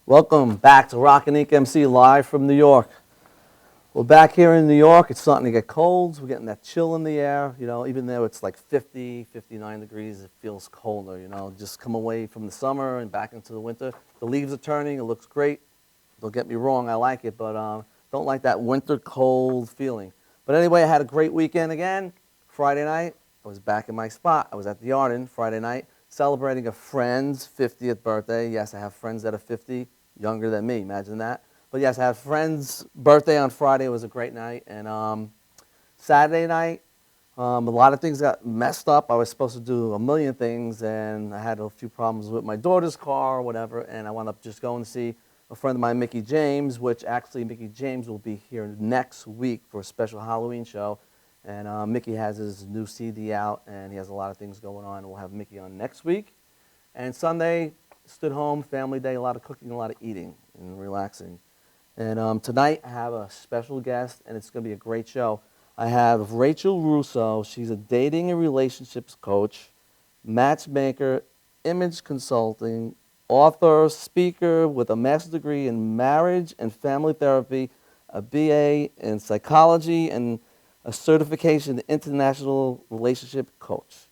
Welcome back to Rock and Ink MC live from New York. We're back here in New York. It's starting to get cold. We're getting that chill in the air. You know, even though it's like 50, 59 degrees, it feels colder. You know, just come away from the summer and back into the winter. The leaves are turning. It looks great. Don't get me wrong, I like it, but don't like that winter cold feeling. But anyway, I had a great weekend again. Friday night, I was back in my spot. I was at the Arden Friday night celebrating a friend's 50th birthday. Yes, I have friends that are 50. Younger than me, imagine that. But yes, I had a friend's birthday on Friday. It was a great night. And Saturday night, a lot of things got messed up. I was supposed to do a million things, and I had a few problems with my daughter's car or whatever, and I wound up just going to see a friend of mine, Mickey James, which actually Mickey James will be here next week for a special Halloween show. And Mickey has his new CD out, and he has a lot of things going on. We'll have Mickey on next week. And Sunday, stood home, family day, a lot of cooking, a lot of eating and relaxing. And tonight I have a special guest, and it's going to be a great show. I have Rachel Russo. She's a dating and relationships coach, matchmaker, image consulting, author, speaker with a master's degree in marriage and family therapy, a BA in psychology, and a certification in international relationship coach.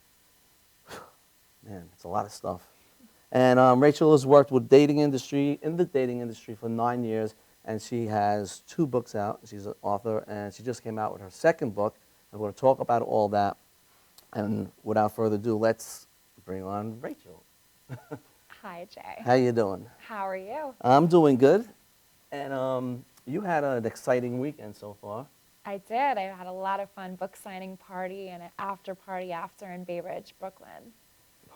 Man, it's a lot of stuff. And Rachel has worked with in the dating industry for 9 years, and she has 2 books out. She's an author, and she just came out with her second book. I'm going to talk about all that. And without further ado, let's bring on Rachel. Hi, Jay. How you doing? How are you? I'm doing good. And you had an exciting weekend so far. I did. I had a lot of fun book signing party and an after party after in Bay Ridge, Brooklyn.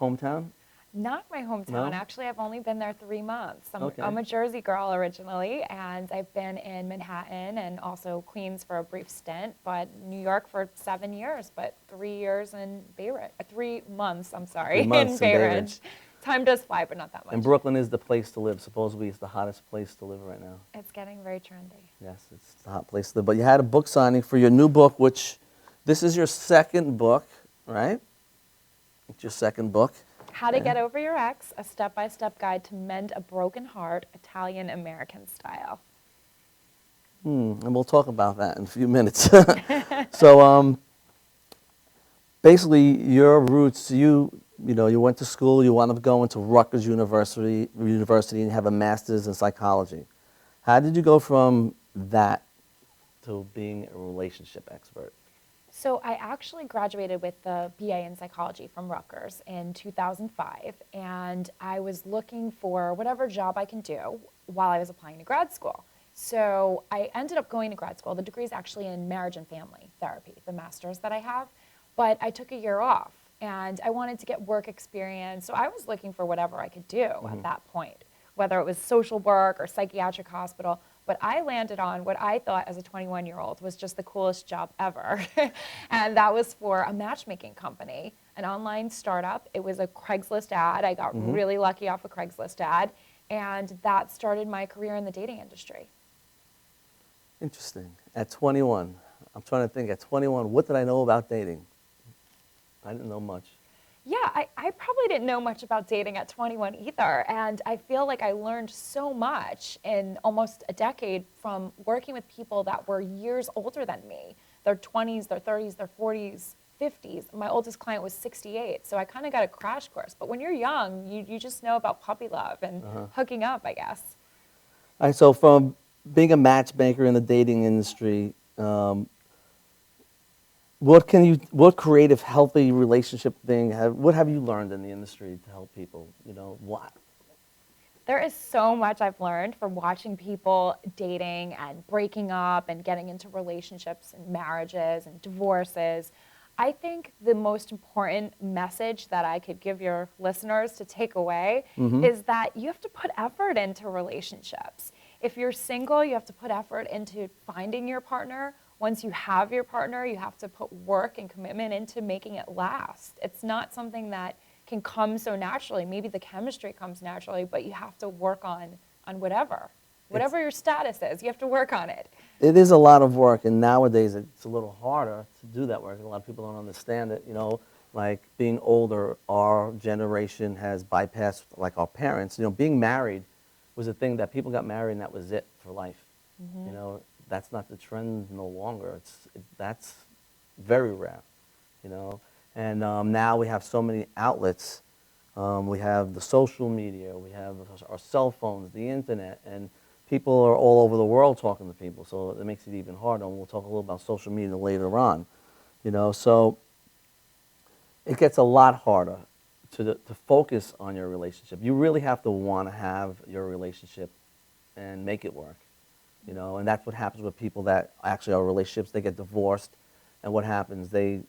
Hometown? Not my hometown. No? Actually, I've only been there 3 months. Okay. I'm a Jersey girl originally, and I've been in Manhattan and also Queens for a brief stint, but New York for 7 years, but 3 years in Bay Ridge, 3 months, I'm sorry, 3 months in Bay Ridge. Time does fly, but not that much. And Brooklyn is the place to live. Supposedly it's the hottest place to live right now. It's getting very trendy. Yes, it's the hot place to live. But you had a book signing for your new book, which this is your second book, right? It's your second book. How to Get Over Your Ex, a step-by-step guide to mend a broken heart, Italian-American style. And we'll talk about that in a few minutes. So basically your roots, you went to school, you wound up going to Rutgers University and have a master's in psychology. How did you go from that to being a relationship expert? So I actually graduated with the BA in psychology from Rutgers in 2005, and I was looking for whatever job I can do while I was applying to grad school. So I ended up going to grad school. The degree is actually in marriage and family therapy, the master's that I have, but I took a year off, and I wanted to get work experience, so I was looking for whatever I could do at that point, whether it was social work or psychiatric hospital. But I landed on what I thought as a 21-year-old was just the coolest job ever. And that was for a matchmaking company. an online startup. It was a Craigslist ad. I got really lucky off a Craigslist ad, and that started my career in the dating industry. Interesting. At 21, I'm trying to think, at 21, what did I know about dating? I didn't know much. Yeah, I probably didn't know much about dating at 21 either. And I feel like I learned so much in almost a decade from working with people that were years older than me. Their 20s, their 30s, their 40s, 50s. My oldest client was 68, so I kind of got a crash course. But when you're young, you just know about puppy love and hooking up, I guess. All right, so from being a matchmaker in the dating industry, what creative, healthy relationship thing, what have you learned in the industry to help people? You know, what? There is so much I've learned from watching people dating and breaking up and getting into relationships and marriages and divorces. I think the most important message that I could give your listeners to take away is that you have to put effort into relationships. If you're single, you have to put effort into finding your partner. Once you have your partner, you have to put work and commitment into making it last. It's not something that can come so naturally. Maybe the chemistry comes naturally, but you have to work on whatever your status is. You have to work on it. It is a lot of work, and nowadays it's a little harder to do that work. A lot of people don't understand it. You know, like being older, our generation has bypassed like our parents. You know, being married was a thing that people got married and that was it for life. You know, that's not the trend no longer. That's very rare. You know, and now we have so many outlets. We have the social media, we have our cell phones, the internet, and people are all over the world talking to people, so it makes it even harder. And we'll talk a little about social media later on. You know, so it gets a lot harder to focus on your relationship. You really have to want to have your relationship and make it work. You know, and that's what happens with people that actually are in relationships. They get divorced, and what happens? They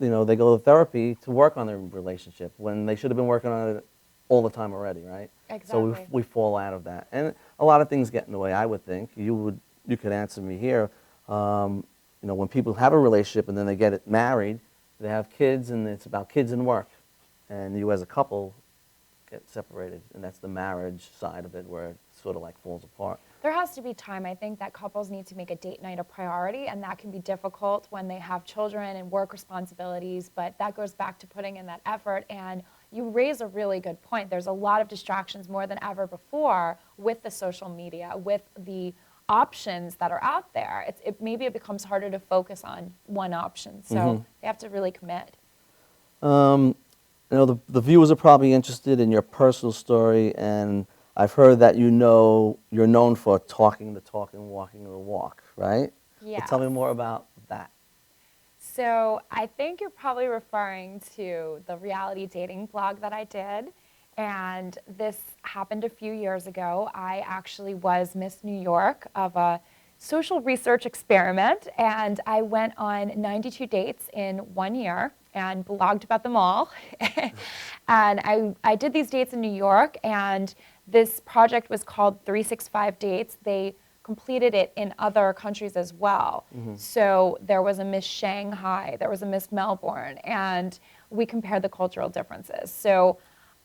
go to therapy to work on their relationship when they should have been working on it all the time already, right? Exactly. So we fall out of that, and a lot of things get in the way. I would think you could answer me here. You know, when people have a relationship and then they get it married, they have kids, and it's about kids and work, and you as a couple get separated, and that's the marriage side of it where it sort of like falls apart. There has to be time. I think that couples need to make a date night a priority, and that can be difficult when they have children and work responsibilities, but that goes back to putting in that effort. And you raise a really good point. There's a lot of distractions more than ever before with the social media, with the options that are out there. Maybe it becomes harder to focus on one option, so you have to really commit. You know, the viewers are probably interested in your personal story, and I've heard that you're known for talking the talk and walking the walk, right? Yeah. So tell me more about that. So I think you're probably referring to the reality dating blog that I did. And this happened a few years ago. I actually was Miss New York of a social research experiment, and I went on 92 dates in 1 year and blogged about them all. And I did these dates in New York, and this project was called 365 Dates. They completed it in other countries as well. So there was a Miss Shanghai, there was a Miss Melbourne, and we compared the cultural differences. So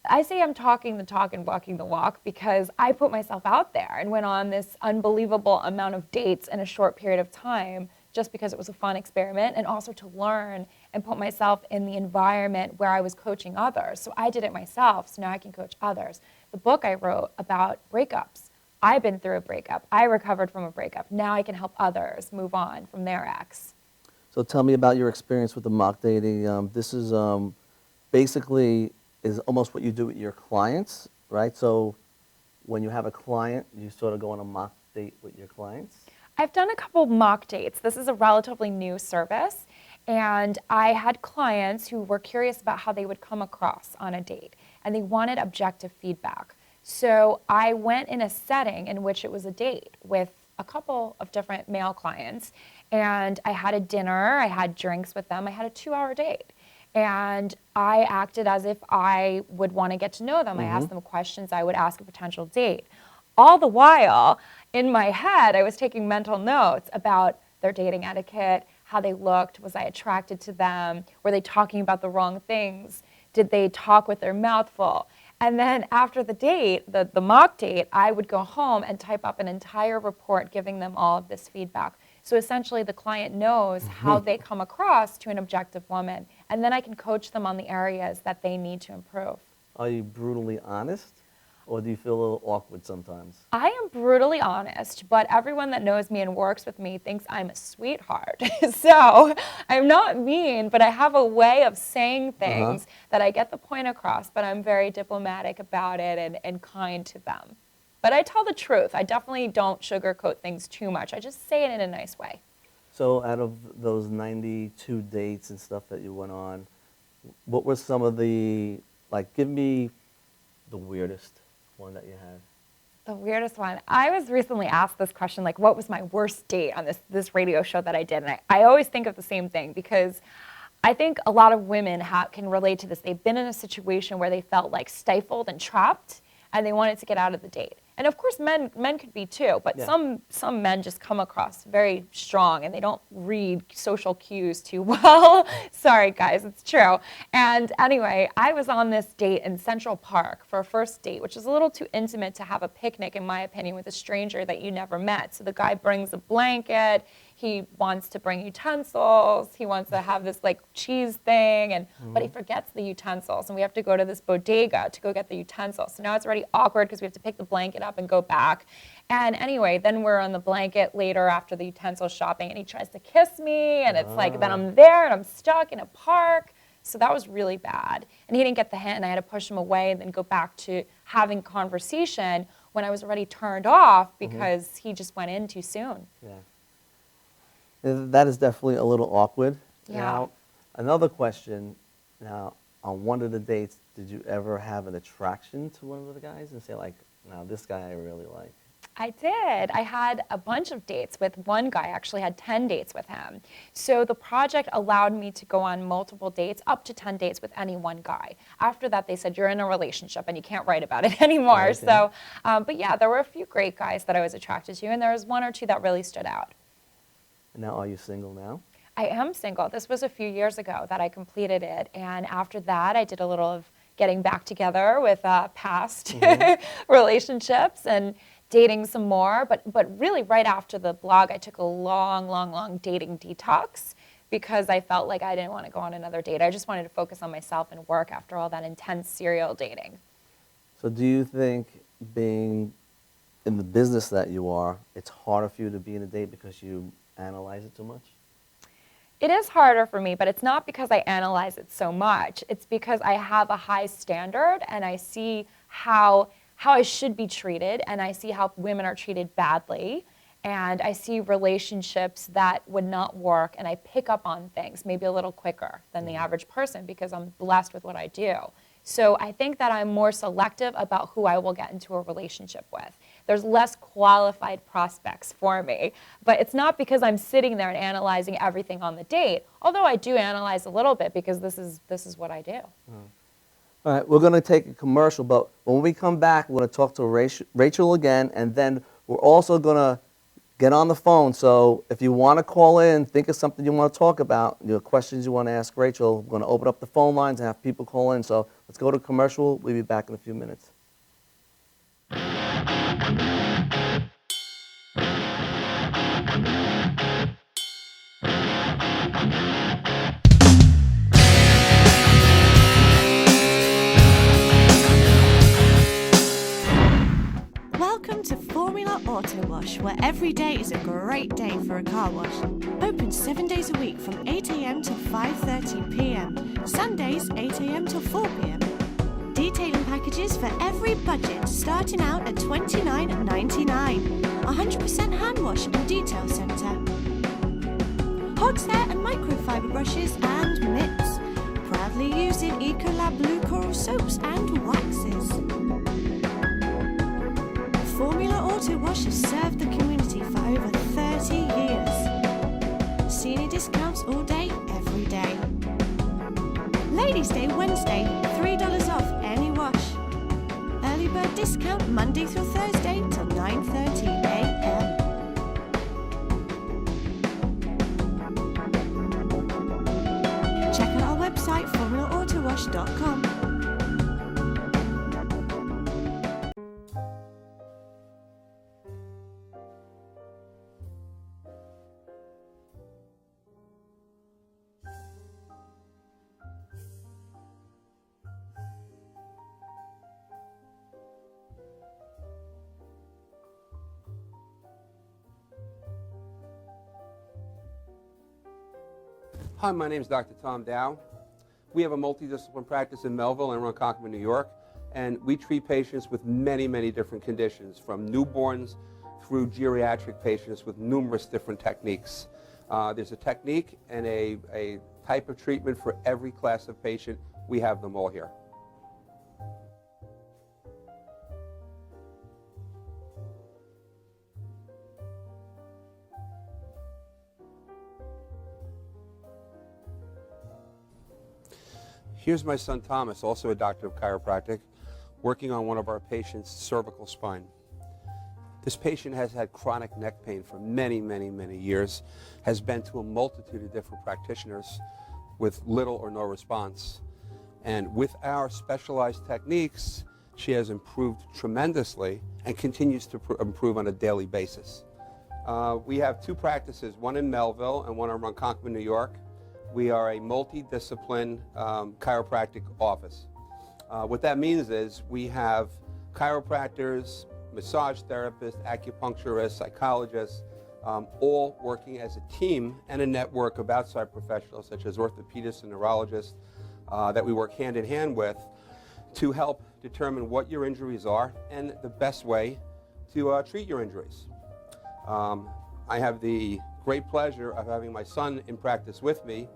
I say I'm talking the talk and walking the walk because I put myself out there and went on this unbelievable amount of dates in a short period of time just because it was a fun experiment, and also to learn and put myself in the environment where I was coaching others. So I did it myself, so now I can coach others. The book I wrote about breakups, I've been through a breakup. I recovered from a breakup. Now I can help others move on from their ex. So tell me about your experience with the mock dating. This is basically is almost what you do with your clients, right? So when you have a client, you sort of go on a mock date with your clients? I've done a couple mock dates. This is a relatively new service, and I had clients who were curious about how they would come across on a date, and they wanted objective feedback. So I went in a setting in which it was a date with a couple of different male clients, and I had a dinner, I had drinks with them, I had a 2-hour date. And I acted as if I would want to get to know them. I asked them questions I would ask a potential date. All the while, in my head, I was taking mental notes about their dating etiquette, how they looked. Was I attracted to them? Were they talking about the wrong things? Did they talk with their mouth full? And then after the date, the mock date, I would go home and type up an entire report giving them all of this feedback. So essentially the client knows how they come across to an objective woman. And then I can coach them on the areas that they need to improve. Are you brutally honest, or do you feel a little awkward sometimes? I am brutally honest, but everyone that knows me and works with me thinks I'm a sweetheart. So I'm not mean, but I have a way of saying things that I get the point across, but I'm very diplomatic about it and kind to them. But I tell the truth. I definitely don't sugarcoat things too much. I just say it in a nice way. So out of those 92 dates and stuff that you went on, what were some of the, like, give me the weirdest one that you had? The weirdest one. I was recently asked this question, like, what was my worst date on this radio show that I did? And I always think of the same thing because I think a lot of women can relate to this. They've been in a situation where they felt like stifled and trapped, and they wanted to get out of the date. And of course, men could be too, but some men just come across very strong and they don't read social cues too well. Sorry, guys, it's true. And anyway, I was on this date in Central Park for a first date, which is a little too intimate to have a picnic, in my opinion, with a stranger that you never met. So the guy brings a blanket. He wants to bring utensils. He wants to have this like cheese thing, but he forgets the utensils, and we have to go to this bodega to go get the utensils. So now it's already awkward because we have to pick the blanket up and go back. And anyway, then we're on the blanket later after the utensil shopping, and he tries to kiss me, and it's like then I'm there and I'm stuck in a park. So that was really bad. And he didn't get the hint, and I had to push him away and then go back to having conversation when I was already turned off because he just went in too soon. Yeah. That is definitely a little awkward. Yeah. Now, another question. Now, on one of the dates, did you ever have an attraction to one of the guys and say, like, now this guy I really like? I did. I had a bunch of dates with one guy. I actually had 10 dates with him. So the project allowed me to go on multiple dates, up to 10 dates with any one guy. After that, they said, you're in a relationship and you can't write about it anymore. Okay. So, but yeah, there were a few great guys that I was attracted to, and there was one or two that really stood out. Now, are you single now? I am single. This was a few years ago that I completed it. And after that, I did a little of getting back together with past relationships and dating some more. But really right after the blog, I took a long dating detox because I felt like I didn't want to go on another date. I just wanted to focus on myself and work after all that intense serial dating. So do you think being in the business that you are, it's harder for you to be in a date because you analyze it too much? It is harder for me, but it's not because I analyze it so much. It's because I have a high standard and I see how I should be treated, and I see how women are treated badly, and I see relationships that would not work, and I pick up on things maybe a little quicker than the average person because I'm blessed with what I do. So I think that I'm more selective about who I will get into a relationship with. There's less qualified prospects for me, but it's not because I'm sitting there and analyzing everything on the date, although I do analyze a little bit because this is what I do. All right, we're going to take a commercial, but when we come back, we're going to talk to Rachel again, and then we're also going to get on the phone. So if you want to call in, think of something you want to talk about, your questions you want to ask Rachel, we're going to open up the phone lines and have people call in. So let's go to commercial. We'll be back in a few minutes. Welcome to Formula Auto Wash, where every day is a great day for a car wash. Open 7 days a week from 8 a.m. to 5:30 p.m. Sundays 8 a.m. till 4 p.m. Detailing packages for every budget, starting out at $29.99. 100% hand wash and detail centre. Hog's hair and microfiber brushes and mitts. Proudly using Ecolab Blue Coral soaps and waxes. Formula Auto Wash has served the community for over 30 years. Senior discounts all day, every day. Ladies' Day Wednesday, $3 off any wash. Early bird discount Monday through Thursday till 9:30 a.m. Hi, my name is Dr. Tom Dow. We have a multidisciplinary practice in Melville and Ronkonkoma, New York, and we treat patients with many, many different conditions, from newborns through geriatric patients with numerous different techniques. There's a technique and a type of treatment for every class of patient. We have them all here. Here's my son Thomas, also a doctor of chiropractic, working on one of our patients' cervical spine. This patient has had chronic neck pain for many, many, many years, has been to a multitude of different practitioners with little or no response. And with our specialized techniques, she has improved tremendously and continues to improve on a daily basis. We have two practices, one in Melville and one in Ronkonkoma, New York. We are a multidiscipline chiropractic office. What that means is we have chiropractors, massage therapists, acupuncturists, psychologists, all working as a team and a network of outside professionals such as orthopedists and neurologists that we work hand in hand with to help determine what your injuries are and the best way to treat your injuries. I have the great pleasure of having my son in practice with me.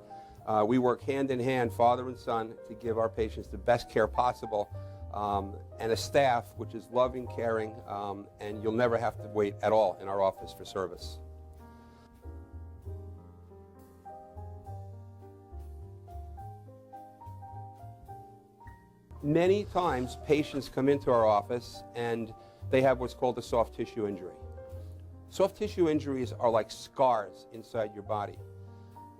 We work hand in hand, father and son, to give our patients the best care possible, and a staff which is loving, caring, and you'll never have to wait at all in our office for service. Many times patients come into our office and they have what's called a soft tissue injury. Soft tissue injuries are like scars inside your body.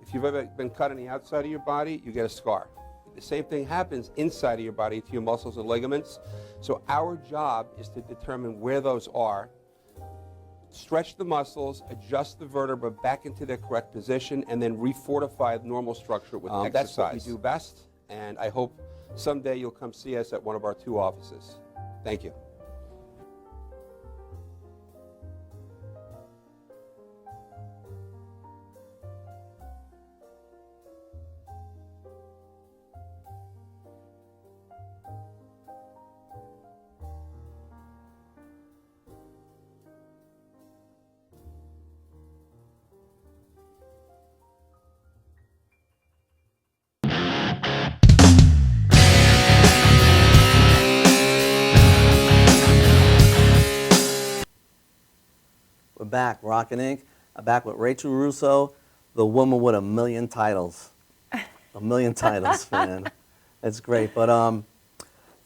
If you've ever been cut on the outside of your body, you get a scar. The same thing happens inside of your body to your muscles and ligaments. So our job is to determine where those are, stretch the muscles, adjust the vertebra back into their correct position, and then refortify the normal structure with exercise. That's what we do best, and I hope someday you'll come see us at one of our two offices. Thank you. We're back, Rockin' Inc. I'm back with Rachel Russo, the woman with a million titles. A million titles, man. It's great. But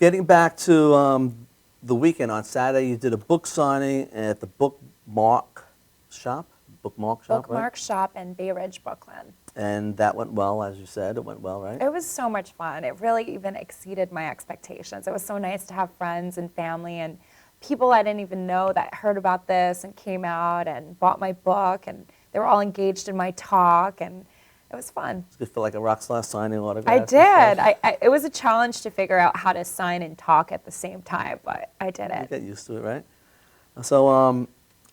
getting back to the weekend on Saturday, you did a book signing at the Bookmark Shop. Right? Bookmark Shop in Bay Ridge, Brooklyn. And that went well, as you said. It went well, right? It was so much fun. It really even exceeded my expectations. It was so nice to have friends and family and people I didn't even know that heard about this and came out and bought my book, and they were all engaged in my talk, and it was fun. Did you feel like a rock star signing autographs? I did. It was a challenge to figure out how to sign and talk at the same time, but I did it. You get used to it, right? So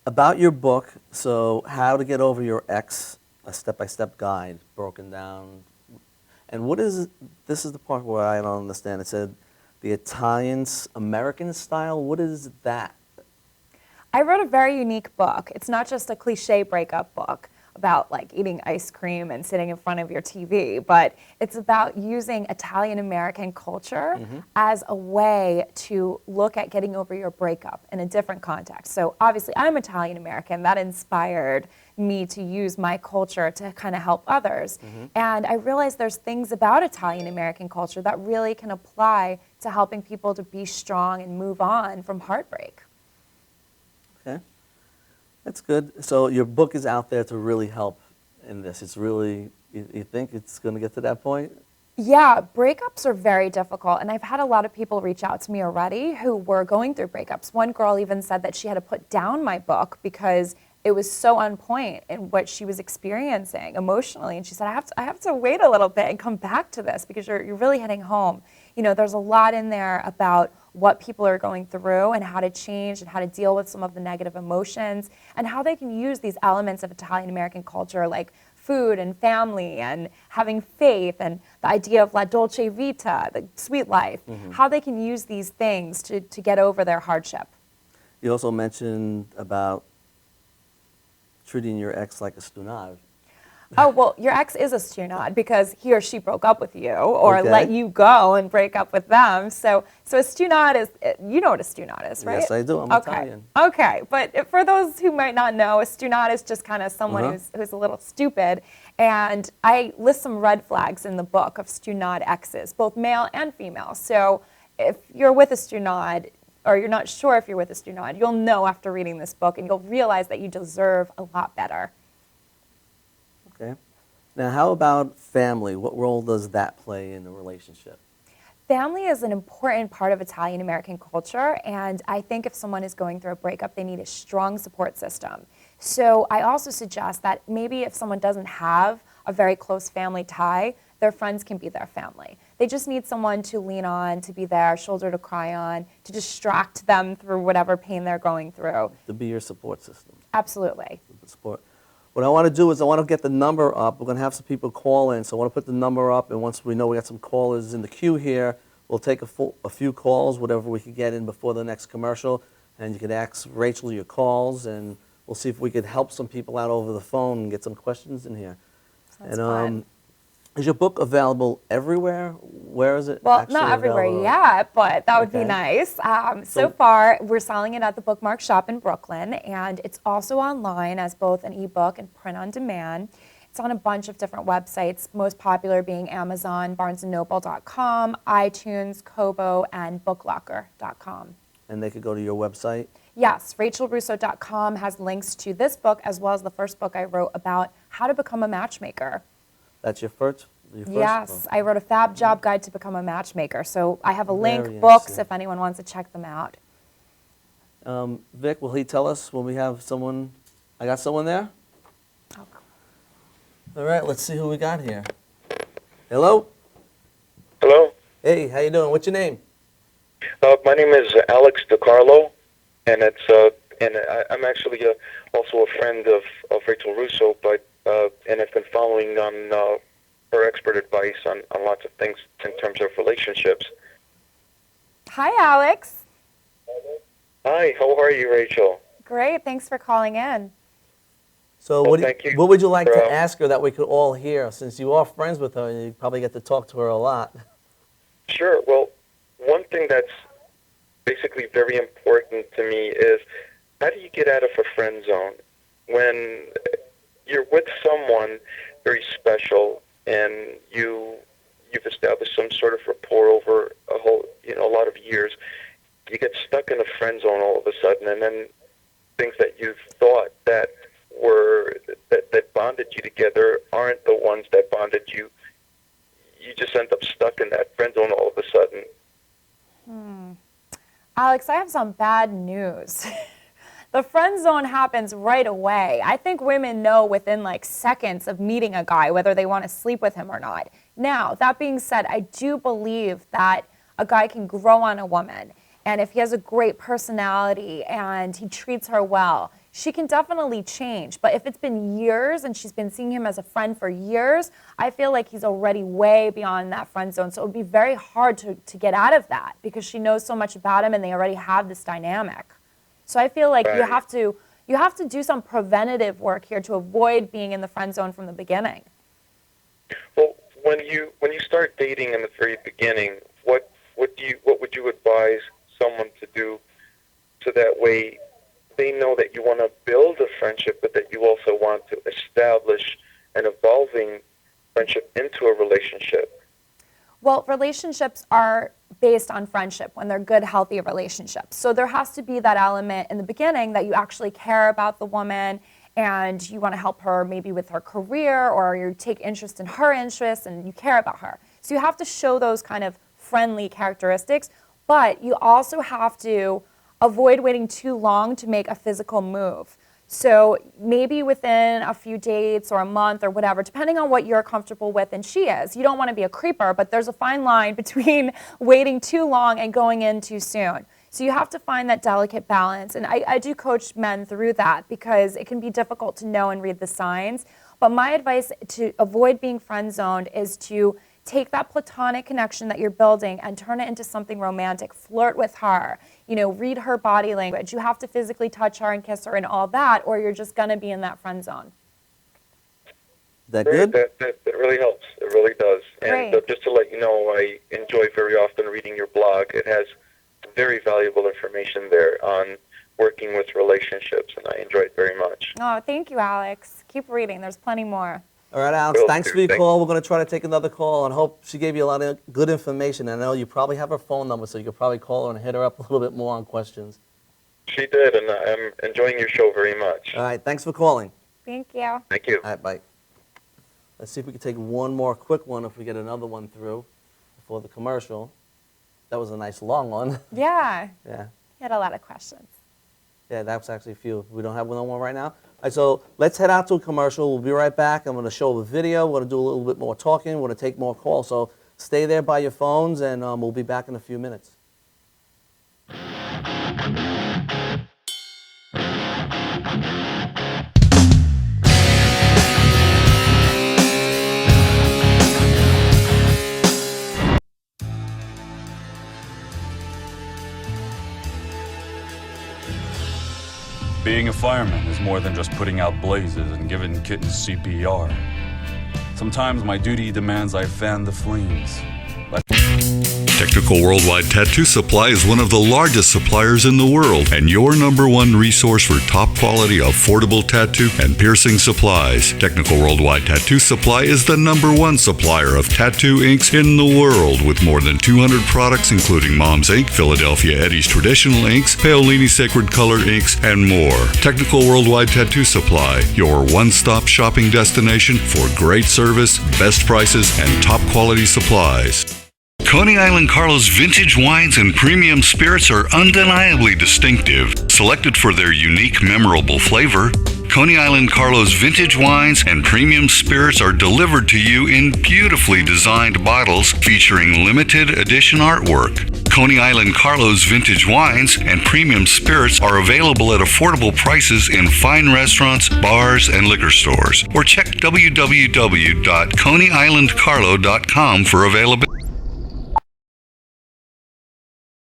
about your book, so How to Get Over Your Ex, a step-by-step guide broken down. And what is, this is the part where I don't understand. It said the Italian-American style. What is that? I wrote a very unique book. It's not just a cliche breakup book about like eating ice cream and sitting in front of your TV, but it's about using Italian-American culture as a way to look at getting over your breakup in a different context. So obviously I'm Italian-American. That inspired me to use my culture to kind of help others. And I realized there's things about Italian-American culture that really can apply to helping people to be strong and move on from heartbreak. Okay. That's good. So your book is out there to really help in this. It's really, you think it's going to get to that point? Yeah, breakups are very difficult, and I've had a lot of people reach out to me already who were going through breakups. One girl even said that she had to put down my book because it was so on point in what she was experiencing emotionally, and she said, I have to wait a little bit and come back to this because you're really hitting home. You know, there's a lot in there about what people are going through and how to change and how to deal with some of the negative emotions and how they can use these elements of Italian American culture like food and family and having faith and the idea of la dolce vita, the sweet life, how they can use these things to get over their hardship. You also mentioned about treating your ex like a stunad. Oh, well, your ex is a stunad because he or she broke up with you or Okay. let you go and break up with them. So a stunad is, you know what a stunad is, right? Yes, I do. I'm Okay. Italian. Okay, but for those who might not know, a stunad is just kind of someone who's a little stupid. And I list some red flags in the book of stunad exes, both male and female. So if you're with a stunad, or you're not sure if you're with a stunad, you'll know after reading this book, and you'll realize that you deserve a lot better. Okay. Now, how about family? What role does that play in the relationship? Family is an important part of Italian American culture, and I think if someone is going through a breakup, they need a strong support system. So I also suggest that maybe if someone doesn't have a very close family tie, their friends can be their family. They just need someone to lean on, to be there, shoulder to cry on, to distract them through whatever pain they're going through. To be your support system. Absolutely. Support. What I want to do is I want to get the number up. We're going to have some people call in, so I want to put the number up, and once we know we got some callers in the queue here, we'll take a few calls, whatever we can get in before the next commercial, and you can ask Rachel your calls, and we'll see if we could help some people out over the phone and get some questions in here. Sounds fun. Is your book available everywhere? Where is it? Well, actually not everywhere available? yet, but that would be Okay. nice. So So- far, we're selling it at the Bookmark Shop in Brooklyn, and it's also online as both an ebook and print on demand. It's on a bunch of different websites, most popular being Amazon, BarnesandNoble.com, iTunes, Kobo, and BookLocker.com. And they could go to your website? Yes, RachelRusso.com has links to this book as well as the first book I wrote about how to become a matchmaker. That's your first Yes, book? I wrote a fab job guide to become a matchmaker. So I have a link, Very books, interesting. if anyone wants to check them out. Vic, will he tell us when we have someone? I got someone there? Oh, All right, let's see who we got here. Hello? Hello, Hey, how you doing? What's your name? my name is Alex DiCarlo, and I'm actually also a friend of Rachel Russo, but and I've been following on her expert advice on lots of things in terms of relationships. Hi, Alex. Hi, how are you, Rachel? Great, thanks for calling in. So Well, what, thank you what would you like for, to ask her that we could all hear? Since you are friends with her, you probably get to talk to her a lot. Sure. Well, one thing that's basically very important to me is how do you get out of a friend zone when you're with someone very special and you've established some sort of rapport over a lot of years. You get stuck in a friend zone all of a sudden, and then things that you thought that bonded you together aren't the ones that bonded you. You just end up stuck in that friend zone all of a sudden. Alex, I have some bad news. The friend zone happens right away. I think women know within like seconds of meeting a guy whether they want to sleep with him or not. Now, that being said, I do believe that a guy can grow on a woman. And if he has a great personality and he treats her well, she can definitely change. But if it's been years and she's been seeing him as a friend for years, I feel like he's already way beyond that friend zone. So it would be very hard to get out of that because she knows so much about him and they already have this dynamic. So I feel like you Right. have to do some preventative work here to avoid being in the friend zone from the beginning. Well, when you start dating in the very beginning, what would you advise someone to do so that way they know that you want to build a friendship, but that you also want to establish an evolving friendship into a relationship? Well, relationships are based on friendship when they're good, healthy relationships. So there has to be that element in the beginning that you actually care about the woman and you want to help her maybe with her career or you take interest in her interests and you care about her. So you have to show those kind of friendly characteristics, but you also have to avoid waiting too long to make a physical move. So maybe within a few dates or a month or whatever, depending on what you're comfortable with and she is. You don't want to be a creeper, but there's a fine line between waiting too long and going in too soon. So you have to find that delicate balance. And I do coach men through that because it can be difficult to know and read the signs. But my advice to avoid being friend zoned is to take that platonic connection that you're building and turn it into something romantic. Flirt with her, read her body language. You have to physically touch her and kiss her and all that, or you're just gonna be in that friend zone. That good? That really helps. It really does. Great. And just to let you know, I enjoy very often reading your blog. It has very valuable information there on working with relationships, and I enjoy it very much. Oh, thank you, Alex. Keep reading. There's plenty more. All right, Alex, Will thanks do. for your Thank call. We're going to try to take another call and hope she gave you a lot of good information. I know you probably have her phone number, so you could probably call her and hit her up a little bit more on questions. She did, and I'm enjoying your show very much. All right, thanks for calling. Thank you. Thank you. All right, bye. Let's see if we can take one more quick one if we get another one through before the commercial. That was a nice long one. Yeah, Yeah. you had a lot of questions. Yeah, that's actually a few. We don't have one right now. All right, so let's head out to a commercial. We'll be right back. I'm going to show a video. We're going to do a little bit more talking. We're going to take more calls. So stay there by your phones, and we'll be back in a few minutes. Being a fireman is more than just putting out blazes and giving kittens CPR. Sometimes my duty demands I fan the flames. Technical Worldwide Tattoo Supply is one of the largest suppliers in the world and your #1 resource for top quality, affordable tattoo and piercing supplies. Technical Worldwide Tattoo Supply is the #1 supplier of tattoo inks in the world with more than 200 products including Mom's Ink, Philadelphia Eddie's Traditional Inks, Paolini Sacred Color Inks, and more. Technical Worldwide Tattoo Supply, your one-stop shopping destination for great service, best prices, and top quality supplies. Coney Island Carlos vintage wines and premium spirits are undeniably distinctive. Selected for their unique, memorable flavor, Coney Island Carlos vintage wines and premium spirits are delivered to you in beautifully designed bottles featuring limited edition artwork. Coney Island Carlos vintage wines and premium spirits are available at affordable prices in fine restaurants, bars, and liquor stores. Or check www.coneyislandcarlo.com for availability.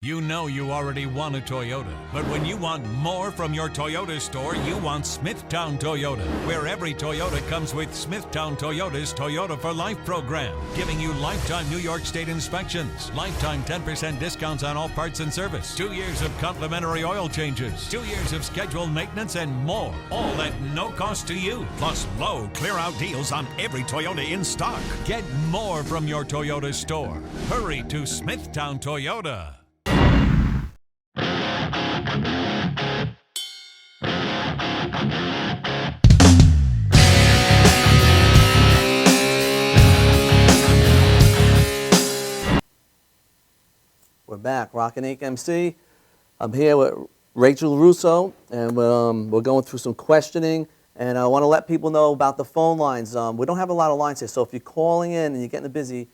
You know you already want a Toyota, but when you want more from your Toyota store, you want Smithtown Toyota, where every Toyota comes with Smithtown Toyota's Toyota for Life program, giving you lifetime New York State inspections, lifetime 10% discounts on all parts and service, 2 years of complimentary oil changes, 2 years of scheduled maintenance, and more, all at no cost to you, plus low clear-out deals on every Toyota in stock. Get more from your Toyota store. Hurry to Smithtown Toyota. We're back, Rockin' Ink MC. I'm here with Rachel Russo, and we're going through some questioning. And I want to let people know about the phone lines. We don't have a lot of lines here, so if you're calling in and you're getting busy,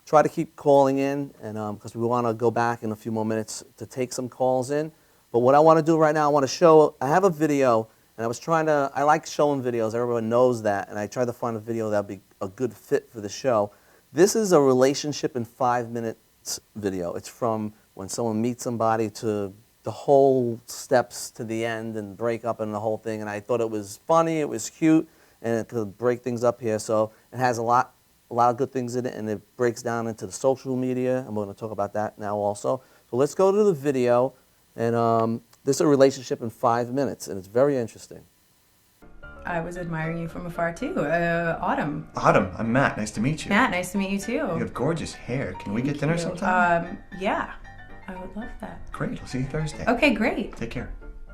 try to keep calling in, and because we want to go back in a few more minutes to take some calls in. But what I want to do right now, I want to show, I have a video, and I like showing videos, everyone knows that, and I tried to find a video that would be a good fit for the show. This is a relationship in 5 minutes video. It's from when someone meets somebody to the whole steps to the end and break up and the whole thing, and I thought it was funny, it was cute, and it could break things up here. So it has a lot of good things in it, and it breaks down into the social media, and we're going to talk about that now also. So let's go to the video, and this is a relationship in 5 minutes, and it's very interesting. I was admiring you from afar too. Autumn. Autumn, I'm Matt. Nice to meet you. Matt, nice to meet you too. You have gorgeous hair. Can we get dinner you. sometime? Yeah, I would love that. Great. I'll see you Thursday. Okay, great. Take care.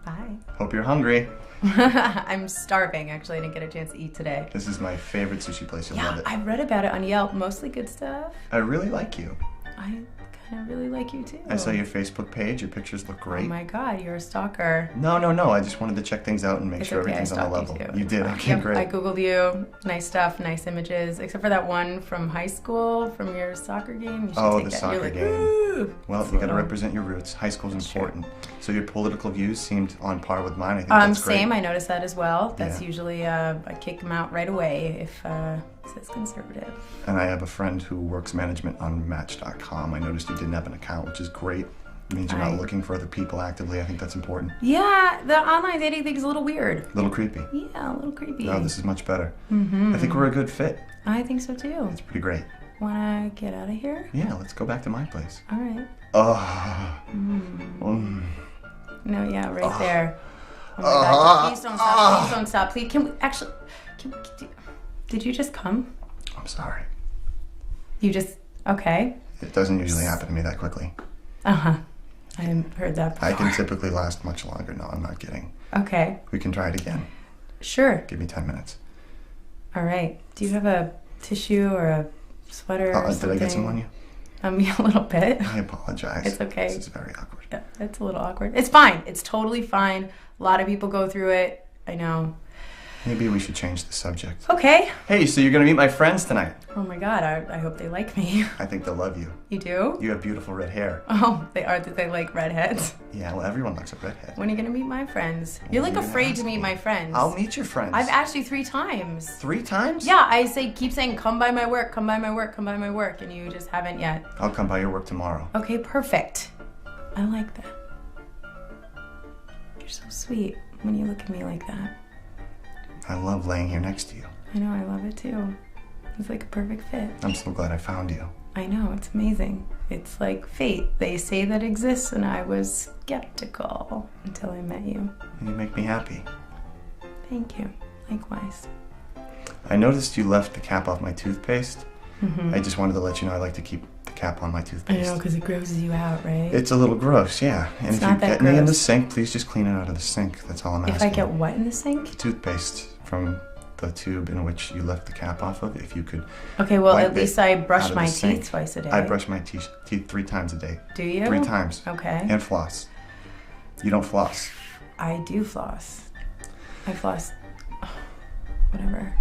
Bye. Hope you're hungry. I'm starving, actually. I didn't get a chance to eat today. This is my favorite sushi place. You'll love it. I read about it on Yelp. Mostly good stuff. I really like you. I kind of really like you too. I saw your Facebook page. Your pictures look great. Oh my God, you're a stalker. No. I just wanted to check things out and make It's sure okay, everything's I on the stalked level. you You too. did? It's Okay, fine. great. I Googled you. Nice stuff, nice images. Except for that one from high school, from your soccer game. You should Oh, take the that. soccer You're like, game. "Ooh." Well, you got to represent your roots. High school's important. So your political views seemed on par with mine. I think that's great. Same. I noticed that as well. That's Yeah. usually I kick them out right away if it says conservative. And I have a friend who works management on Match.com. I noticed you didn't have an account, which is great. It means you're not looking for other people actively. I think that's important. Yeah, the online dating thing is a little weird. A little creepy. Yeah, a little creepy. No, this is much better. I think we're a good fit. I think so too. It's pretty great. Wanna get out of here? Yeah, let's go back to my place. All right. Oh. No, yeah, right there. Oh my God! Please don't stop! Please don't stop! Please, can we actually? Did you just come? I'm sorry. You just okay? It doesn't usually happen to me that quickly. I haven't heard that before. I can typically last much longer. No, I'm not kidding. Okay. We can try it again. Sure. Give me 10 minutes. All right. Do you have a tissue or a sweater or Did something? I get some on you? Yeah, a little bit. I apologize. It's okay. This is very awkward. Yeah, it's a little awkward. It's fine. It's totally fine. A lot of people go through it. I know. Maybe we should change the subject. Okay. Hey, so you're going to meet my friends tonight. Oh my God, I hope they like me. I think they'll love you. You do? You have beautiful red hair. Oh, they are. That they like redheads? Yeah, well, everyone likes a redhead. When are you going to meet my friends? You're like you're gonna afraid to ask meet me. my friends. I'll meet your friends. I've asked you 3 times. 3 times? Yeah, I keep saying, come by my work, come by my work, come by my work, and you just haven't yet. I'll come by your work tomorrow. Okay, perfect. I like that. You're so sweet when you look at me like that. I love laying here next to you. I know, I love it too. It's like a perfect fit. I'm so glad I found you. I know, it's amazing. It's like fate. They say that exists, and I was skeptical until I met you. And you make me happy. Thank you. Likewise. I noticed you left the cap off my toothpaste. I just wanted to let you know I like to keep the cap on my I toothpaste. know, because it grosses you out, right? It's a little gross, yeah. And It's if not you that get any in the gross. sink, please just clean it out of the sink. That's all I'm If asking. I get what in the sink? Toothpaste from the tube in which you left the cap off of, if you could Okay, well, wipe at least it I out brush of my the sink. teeth twice a day. I brush my teeth 3 times a day. Do you? 3 times. Okay. And floss. You don't floss. I do floss. I floss. Whatever.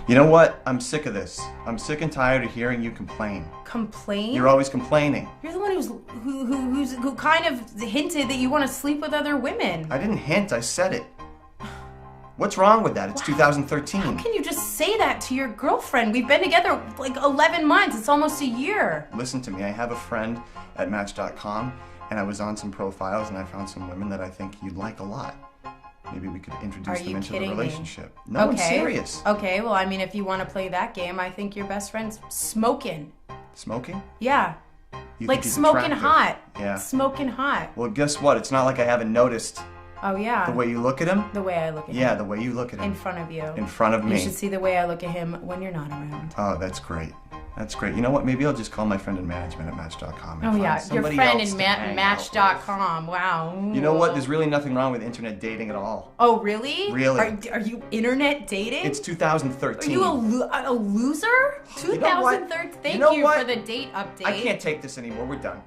You know what? I'm sick of this. I'm sick and tired of hearing you complain. Complain? You're always complaining. You're the one who kind of hinted that you want to sleep with other women. I didn't hint, I said it. What's wrong with that? It's 2013. How can you just say that to your girlfriend? We've been together like 11 months. It's almost a year. Listen to me. I have a friend at Match.com, and I was on some profiles, and I found some women that I think you'd like a lot. Maybe we could introduce Are them you into the kidding me? relationship. No, I'm serious. Okay, well, I mean, if you want to play that game, I think your best friend's smoking. Smoking? Yeah. You Like think he's smoking attractive? hot. Yeah. Smoking hot. Well, guess what? It's not like I haven't noticed Oh, yeah. the way you look at him. The way I look at him. Yeah, the way you look at him. In front of you. In front of me. You should see the way I look at him when you're not around. Oh, that's great. That's great. You know what? Maybe I'll just call my friend in management at Match.com. and Oh, find yeah. Your somebody friend else in to hang out Match.com. Wow. with. You know what? There's really nothing wrong with internet dating at all. Oh, really? Really. Are you internet dating? It's 2013. Are you a loser? You know what? 2013. Thank You know you what? for the date update. I can't take this anymore. We're done.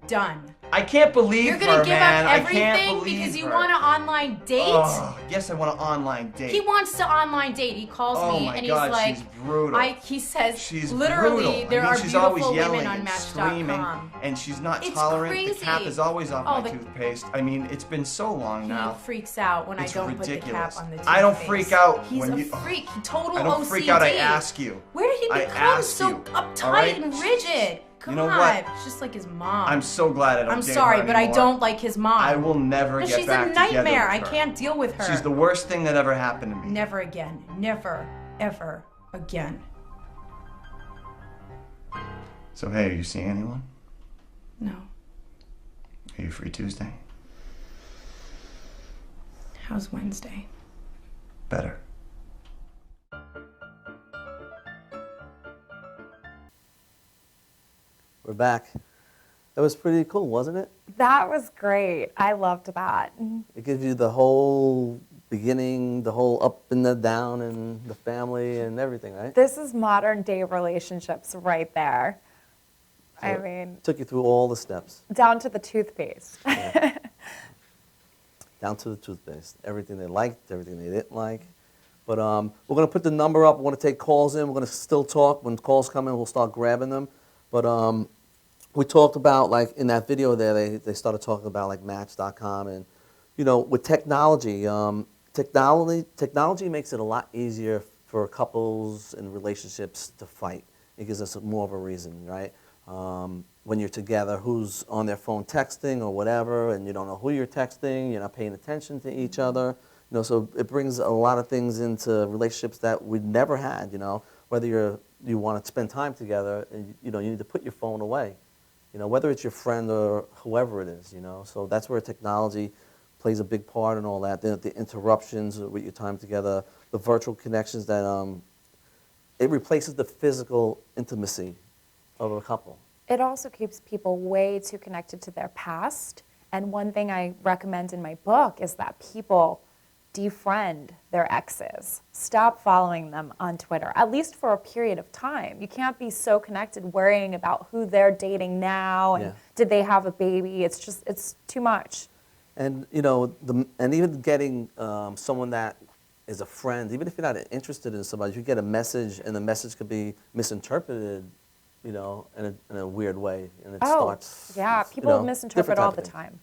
Done. I can't believe You're gonna her, give man. up I can't everything believe because you her. want an online date? Oh, yes, I want an online date. He wants to online date. He calls Oh me my and he's God, like, she's brutal. He says, She's literally, brutal. there I mean, are she's always beautiful yelling women on and screaming, Match.com. and she's not It's tolerant. crazy. The cap is always off Oh, my toothpaste. I mean, it's been so long He now. freaks out when It's I don't ridiculous. put the cap on the toothpaste. I don't freak out He's when a you. freak. Total I don't OCD. freak out. I ask you. Where did he I become ask so you, uptight all right? and rigid? God, You know what? it's just like his mom. I'm so glad I don't. I'm date sorry, her but I anymore. don't like his mom. I will never No, get she's back a together nightmare. I with her. can't deal with her. She's the worst thing that ever happened to me. Never again. Never, ever again. So hey, are you seeing anyone? No. Are you free Tuesday? How's Wednesday? Better. We're back. That was pretty cool, wasn't it? That was great. I loved that. It gives you the whole beginning, the whole up and the down and the family and everything, right? This is modern day relationships right there. I So mean, took you through all the steps. down to the toothpaste. Down to the toothpaste. Everything they liked, everything they didn't like. But we're going to put the number up. We're going to take calls in. We're going to still talk. When calls come in, we'll start grabbing them. But we talked about, like, in that video there, they started talking about, like, Match.com. And, you know, with technology, technology makes it a lot easier for couples and relationships to fight. It gives us more of a reason, right? When you're together, who's on their phone texting or whatever, and you don't know who you're texting, you're not paying attention to each other. You know, so it brings a lot of things into relationships that we never had, you know, whether you want to spend time together, and, you know, you need to put your phone away, you know, whether it's your friend or whoever it is, you know. So that's where technology plays a big part in all that. The interruptions with your time together, the virtual connections that it replaces the physical intimacy of a couple. It also keeps people way too connected to their past. And one thing I recommend in my book is that people defriend their exes. Stop following them on Twitter, at least for a period of time. You can't be so connected worrying about who they're dating now and did they have a baby. It's too much. And, you know, and even getting someone that is a friend, even if you're not interested in somebody, if you get a message and the message could be misinterpreted, you know, in a weird way, and it starts. Yeah, people you know, misinterpret all the time.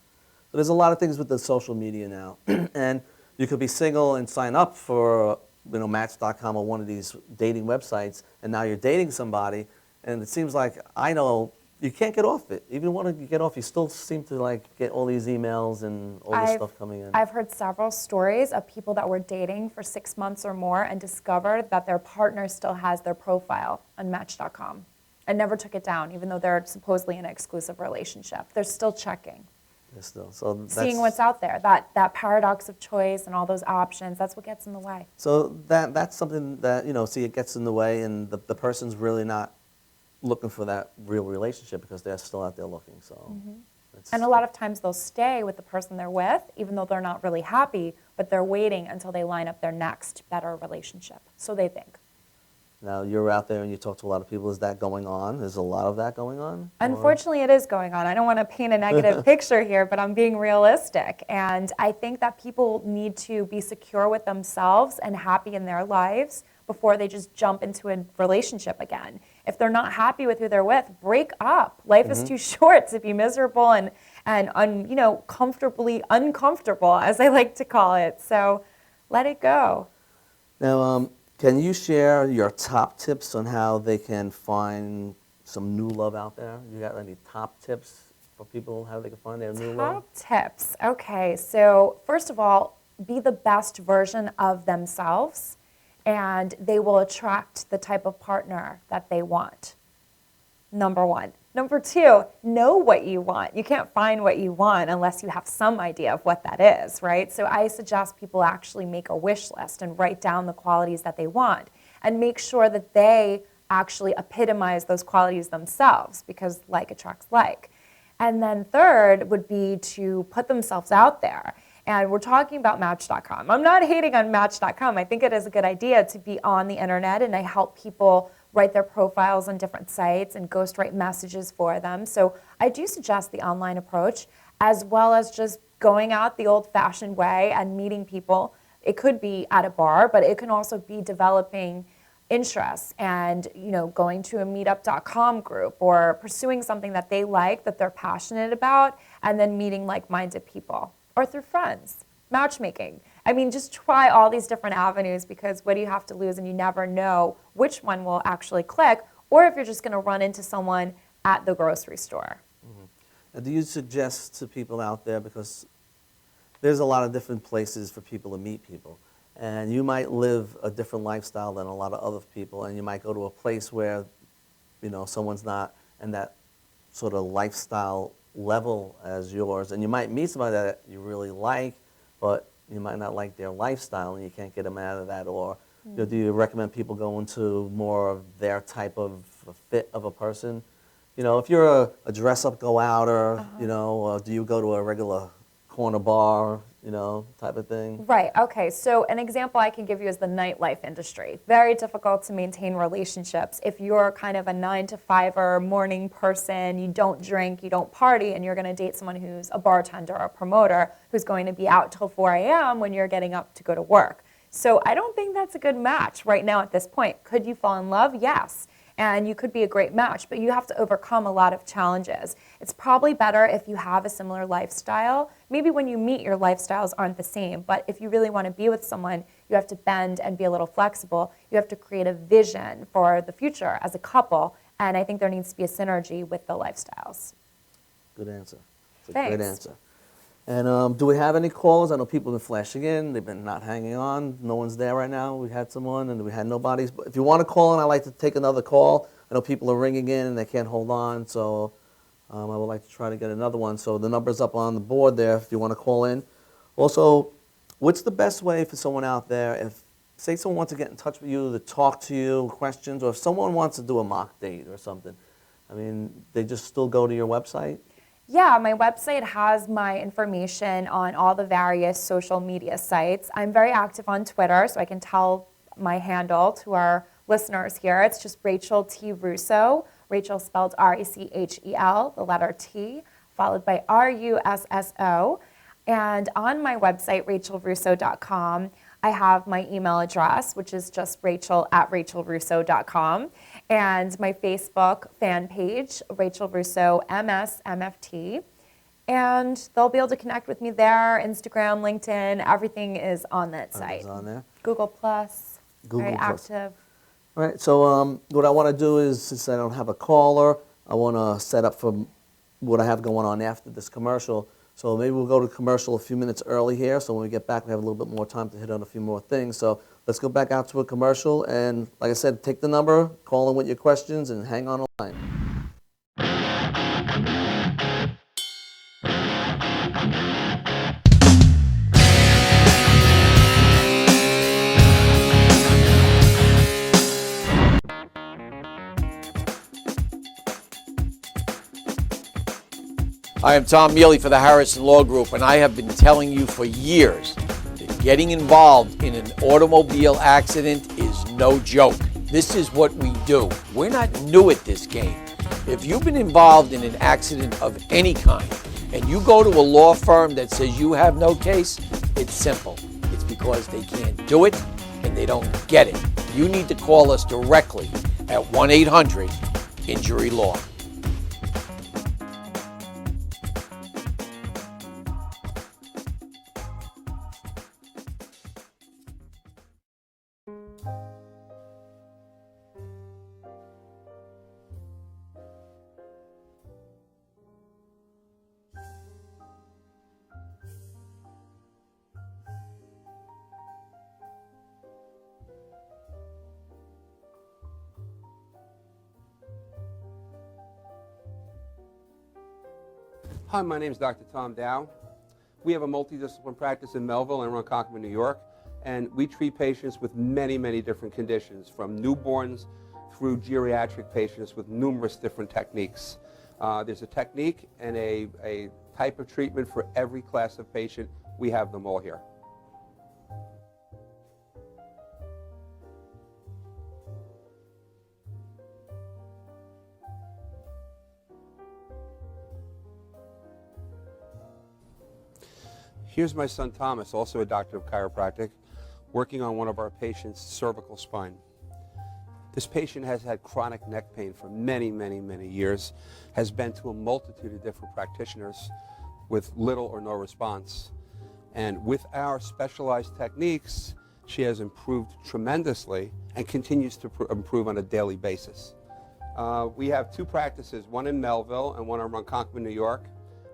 So there's a lot of things with the social media now, and you could be single and sign up for, you know, Match.com or one of these dating websites, and now you're dating somebody, and it seems like, I know, you can't get off it. Even when you get off, you still seem to, like, get all these emails and all this stuff coming in. I've heard several stories of people that were dating for 6 months or more and discovered that their partner still has their profile on Match.com and never took it down, even though they're supposedly in an exclusive relationship. They're still checking. So that's, seeing what's out there, that paradox of choice and all those options, that's what gets in the way. So that's something that, you know, see, it gets in the way, and the person's really not looking for that real relationship because they're still out there looking. So, and a lot of times they'll stay with the person they're with, even though they're not really happy, but they're waiting until they line up their next better relationship. So they think. Now, you're out there and you talk to a lot of people. Is that going on? Is a lot of that going on? Unfortunately, it is going on. I don't want to paint a negative picture here, but I'm being realistic. And I think that people need to be secure with themselves and happy in their lives before they just jump into a relationship again. If they're not happy with who they're with, break up. Life is too short to be miserable and you know, comfortably uncomfortable, as I like to call it. So let it go. Now, can you share your top tips on how they can find some new love out there? You got any top tips for people, how they can find their new love? Top tips. Okay, so first of all, be the best version of themselves, and they will attract the type of partner that they want. Number one. Number two, know what you want. You can't find what you want unless you have some idea of what that is, right? So I suggest people actually make a wish list and write down the qualities that they want and make sure that they actually epitomize those qualities themselves, because like attracts like. And then third would be to put themselves out there. And we're talking about Match.com. I'm not hating on Match.com. I think it is a good idea to be on the internet, and I help people write their profiles on different sites and ghostwrite messages for them. So I do suggest the online approach, as well as just going out the old-fashioned way and meeting people. It could be at a bar, but it can also be developing interests and, you know, going to a meetup.com group or pursuing something that they like, that they're passionate about, and then meeting like-minded people, or through friends, matchmaking. I mean, just try all these different avenues, because what do you have to lose, and you never know which one will actually click, or if you're just going to run into someone at the grocery store. Now, do you suggest to people out there, because there's a lot of different places for people to meet people, and you might live a different lifestyle than a lot of other people, and you might go to a place where, you know, someone's not in that sort of lifestyle level as yours, and you might meet somebody that you really like, but you might not like their lifestyle and you can't get them out of that. Or you know, do you recommend people go into more of their type of a fit of a person? You know, if you're a dress-up, go-outer, you know, do you go to a regular corner bar, you know, type of thing. Right, okay. So an example I can give you is the nightlife industry. Very difficult to maintain relationships. If you're kind of a 9-to-5-er morning person, you don't drink, you don't party, and you're going to date someone who's a bartender or a promoter who's going to be out till 4 a.m. when you're getting up to go to work. So I don't think that's a good match right now at this point. Could you fall in love? Yes. And you could be a great match, but you have to overcome a lot of challenges. It's probably better if you have a similar lifestyle. Maybe when you meet, your lifestyles aren't the same, but if you really want to be with someone, you have to bend and be a little flexible. You have to create a vision for the future as a couple, and I think there needs to be a synergy with the lifestyles. Good answer. It's a Thanks. great answer. And do we have any calls? I know people have been flashing in. They've been not hanging on. No one's there right now. We had someone and we had nobody's. But if you want to call in, I'd like to take another call. I know people are ringing in and they can't hold on, so I would like to try to get another one. So the number's up on the board there if you want to call in. Also, what's the best way for someone out there if, say someone wants to get in touch with you, to talk to you, questions, or if someone wants to do a mock date or something, I mean, they just still go to your website? Yeah, my website has my information on all the various social media sites. I'm very active on Twitter, so I can tell my handle to our listeners here. It's just Rachel T. Russo. Rachel spelled R-E-C-H-E-L, the letter T, followed by R-U-S-S-O. And on my website, rachelrusso.com, I have my email address, which is just rachel@rachelrusso.com, and my Facebook fan page, Rachel Russo MS MFT. And they'll be able to connect with me there, Instagram, LinkedIn, everything is on that site. It's on there. Google Plus, very Google Plus. active. All right, so what I want to do is, since I don't have a caller, I want to set up for what I have going on after this commercial. So maybe we'll go to commercial a few minutes early here, so when we get back we have a little bit more time to hit on a few more things. So let's go back out to a commercial, and like I said, take the number, call in with your questions, and hang on the line. I am Tom Mealy for the Harrison Law Group, and I have been telling you for years that getting involved in an automobile accident is no joke. This is what we do. We're not new at this game. If you've been involved in an accident of any kind and you go to a law firm that says you have no case, it's simple. It's because they can't do it and they don't get it. You need to call us directly at 1-800-INJURY-LAW. Hi, my name is Dr. Tom Dow. We have a multidisciplinary practice in Melville and Ronkonkoma, New York, and we treat patients with many, many different conditions, from newborns through geriatric patients with numerous different techniques. There's a technique and a type of treatment for every class of patient. We have them all here. Here's my son Thomas, also a doctor of chiropractic, working on one of our patients' cervical spine. This patient has had chronic neck pain for many, many, many years, has been to a multitude of different practitioners with little or no response. And with our specialized techniques, she has improved tremendously and continues to improve on a daily basis. We have two practices, one in Melville and one in Ronkonkoma, New York.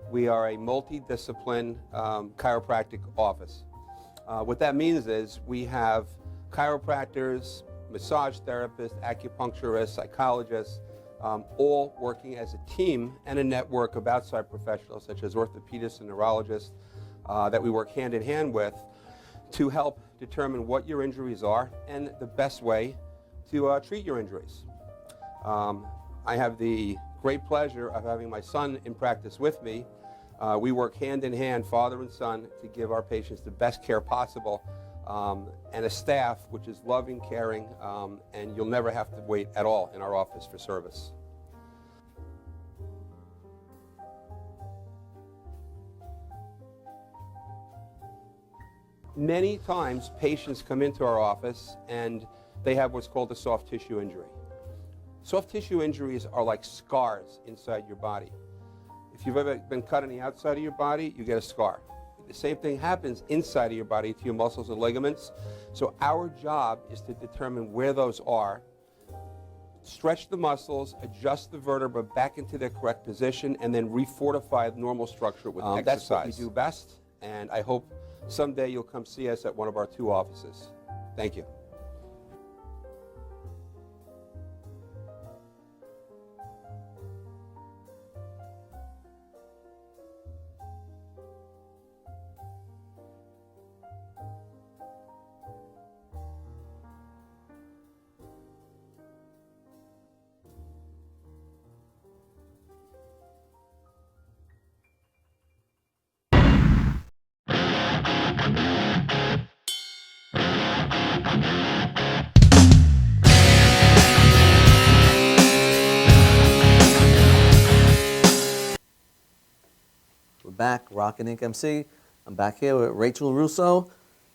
We are a multidiscipline chiropractic office. What that means is we have chiropractors, massage therapists, acupuncturists, psychologists, all working as a team and a network of outside professionals such as orthopedists and neurologists that we work hand in hand with to help determine what your injuries are and the best way to treat your injuries. I have the great pleasure of having my son in practice with me. We work hand in hand, father and son, to give our patients the best care possible, and a staff which is loving, caring, and you'll never have to wait at all in our office for service. Many times patients come into our office and they have what's called a soft tissue injury. Soft tissue injuries are like scars inside your body. If you've ever been cut on the outside of your body, you get a scar. The same thing happens inside of your body to your muscles and ligaments. So our job is to determine where those are, stretch the muscles, adjust the vertebra back into their correct position, and then refortify the normal structure with exercise. That's what we do best, and I hope someday you'll come see us at one of our 2 offices. Thank you. We're back, Rockin' Inc. MC. I'm back here with Rachel Russo,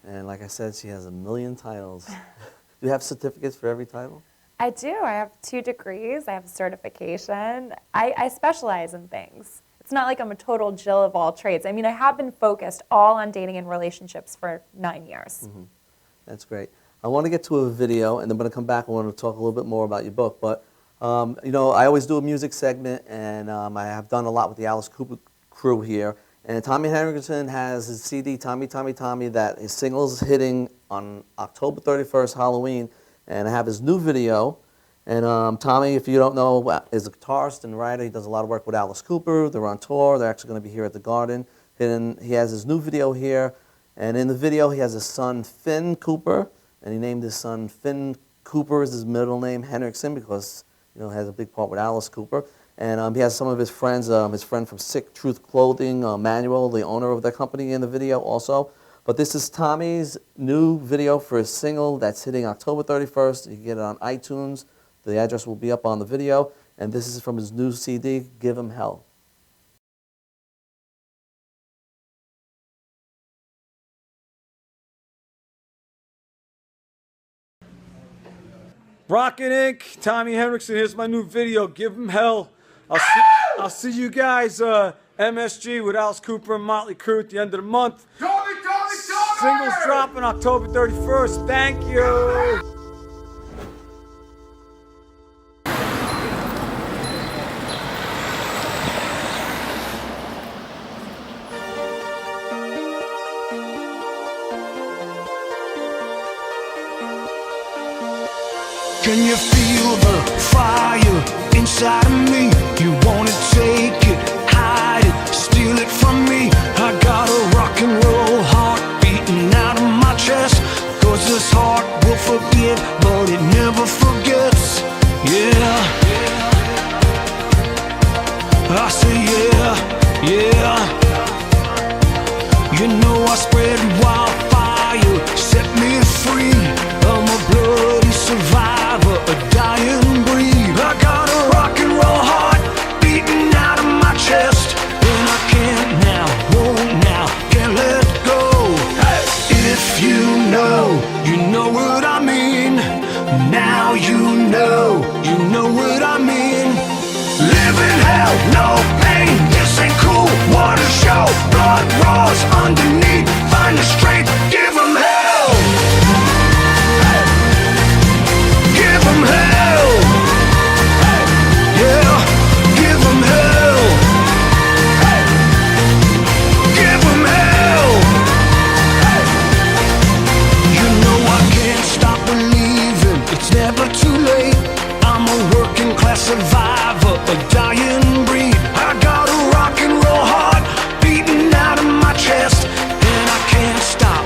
and like I said, she has a million titles. Do you have certificates for every title? I do. I have 2 degrees. I have a certification. I specialize in things. It's not like I'm a total Jill of all trades. I mean, I have been focused all on dating and relationships for 9 years. Mm-hmm. That's great. I want to get to a video, and then when I come back, I want to talk a little bit more about your book. But, you know, I always do a music segment, and I have done a lot with the Alice Cooper crew here. And Tommy Henriksen has his CD, Tommy, Tommy, Tommy, that his single's hitting on October 31st, Halloween. And I have his new video. And Tommy, if you don't know, is a guitarist and writer. He does a lot of work with Alice Cooper. They're on tour. They're actually going to be here at the Garden. And he has his new video here. And in the video, he has his son, Finn Cooper. And he named his son Finn Cooper is his middle name, Henriksen, because, you know, he has a big part with Alice Cooper. And he has some of his friends, his friend from Sick Truth Clothing, Manuel, the owner of the company, in the video also. But this is Tommy's new video for his single that's hitting October 31st. You can get it on iTunes. The address will be up on the video. And this is from his new CD, Give 'Em Hell. Rockin' Inc., Tommy Henriksen, here's my new video, Give 'Em Hell. I'll see you guys, MSG with Alice Cooper and Motley Crue at the end of the month. Tommy! Singles dropping October 31st. Thank you. Can you feel the fire inside of me? You wanna take it, hide it, steal it from me. I got a rock and roll heart beating out of my chest. 'Cause this heart will forgive, but it never forgets. Yeah, I say yeah, yeah. You know I spread wildfire, set me free. I'm a bloody survivor, a dying breed. I got a rock and roll heart beating out of my chest. And I can't now, won't now, can't let go. Hey. If you know what I mean. Now you know what I mean. Live in hell, no pain, this ain't cool, what a show. Blood roars underneath, find the strength, give 'em hell. Give 'em hell. Yeah, give 'em hell. Give 'em hell. You know I can't stop believing, it's never too late. I'm a working class survivor, a dying breed. I got a rock and roll heart beating out of my chest. And I can't stop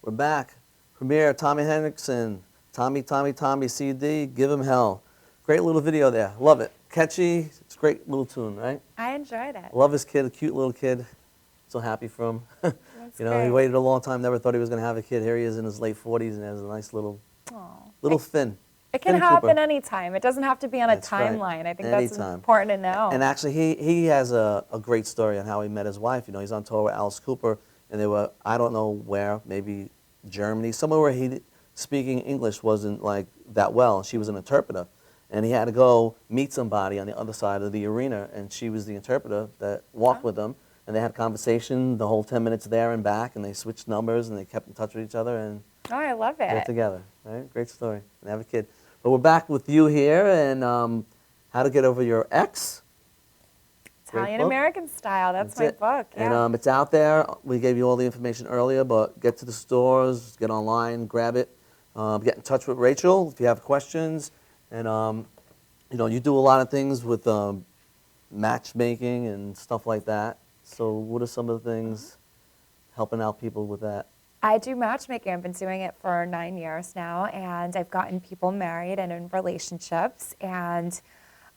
We're back. Premiere, Tommy Henriksen. Tommy CD, Give Him Hell. Great little video there. Love it. Catchy. It's a great little tune, right? I enjoyed it. Love his kid, a cute little kid. So happy for him. That's you know, he great. waited a long time, never thought he was going to have a kid. Here he is in his late 40s and has a nice little Finn. It can Finn happen Cooper. anytime. It doesn't have to be on a That's right. timeline. I think that's Anytime. important to know. And actually, he has a great story on how he met his wife. You know, he's on tour with Alice Cooper, and they were, I don't know where, maybe Germany, somewhere where speaking English wasn't like that well. She was an interpreter. And he had to go meet somebody on the other side of the arena, and she was the interpreter that walked with him. And they had a conversation the whole 10 minutes there and back, and they switched numbers, and they kept in touch with each other, and Oh, I love it. they're together. Right? Great story. And have a kid. But we're back with you here, and How to Get Over Your Ex. Great Italian book. American Style. That's my it. book. Yeah. And it's out there. We gave you all the information earlier, but get to the stores, get online, grab it. Get in touch with Rachel if you have questions. And you know, you do a lot of things with matchmaking and stuff like that. So what are some of the things helping out people with that? I do matchmaking. I've been doing it for 9 years now, and I've gotten people married and in relationships. And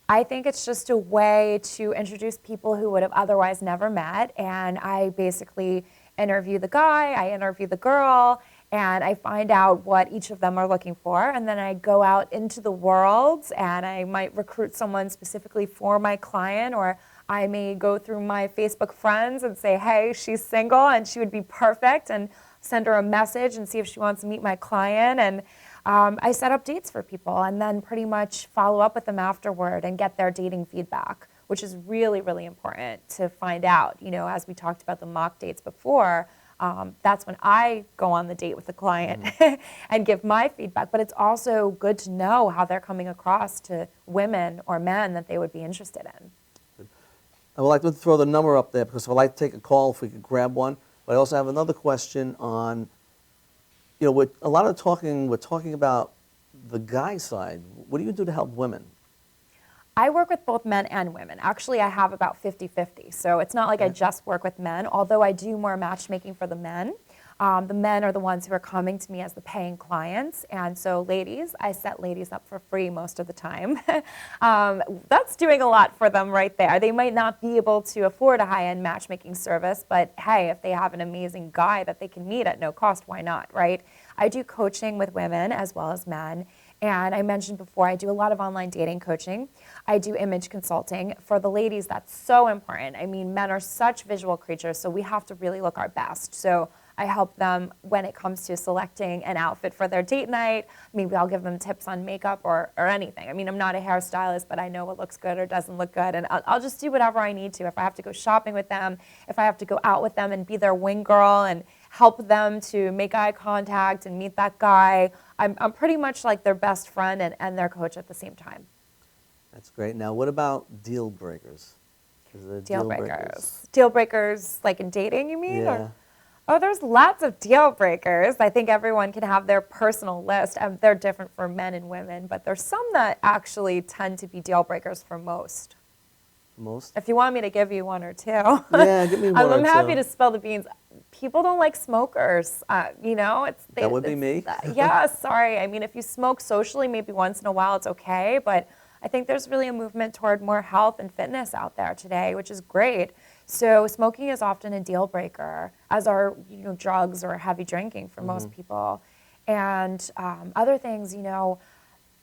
I think it's just a way to introduce people who would have otherwise never met. And I basically interview the guy, I interview the girl, and I find out what each of them are looking for. And then I go out into the world, and I might recruit someone specifically for my client, or I may go through my Facebook friends and say, hey, she's single and she would be perfect, and send her a message and see if she wants to meet my client. And I set up dates for people and then pretty much follow up with them afterward and get their dating feedback, which is really, really important to find out. You know, as we talked about the mock dates before, that's when I go on the date with the client and give my feedback. But it's also good to know how they're coming across to women or men that they would be interested in. I would like to throw the number up there because I'd like to take a call if we could grab one. But I also have another question on, you know, with a lot of talking, we're talking about the guy side. What do you do to help women? I work with both men and women. Actually, I have about 50-50. So it's not like I just work with men, although I do more matchmaking for the men. The men are the ones who are coming to me as the paying clients. And so ladies, I set ladies up for free most of the time. That's doing a lot for them right there. They might not be able to afford a high-end matchmaking service, but hey, if they have an amazing guy that they can meet at no cost, why not, right? I do coaching with women as well as men. And I mentioned before, I do a lot of online dating coaching. I do image consulting. For the ladies, that's so important. I mean, men are such visual creatures, so we have to really look our best. So I help them when it comes to selecting an outfit for their date night. Maybe I'll give them tips on makeup or anything. I mean, I'm not a hairstylist, but I know what looks good or doesn't look good, and I'll just do whatever I need to. If I have to go shopping with them, if I have to go out with them and be their wing girl and help them to make eye contact and meet that guy, I'm pretty much like their best friend and their coach at the same time. That's great. Now, what about deal breakers? Deal breakers. Deal breakers like in dating, you mean? Yeah. Or? Oh, there's lots of deal breakers. I think everyone can have their personal list. They're different for men and women, but there's some that actually tend to be deal breakers for most. Most? If you want me to give you one or two. Yeah, give me one or I'm happy two. to spill the beans. People don't like smokers. You know, that would be me. Yeah, sorry. I mean, if you smoke socially, maybe once in a while it's okay, but I think there's really a movement toward more health and fitness out there today, which is great. So smoking is often a deal breaker, as are drugs or heavy drinking for most people. And other things,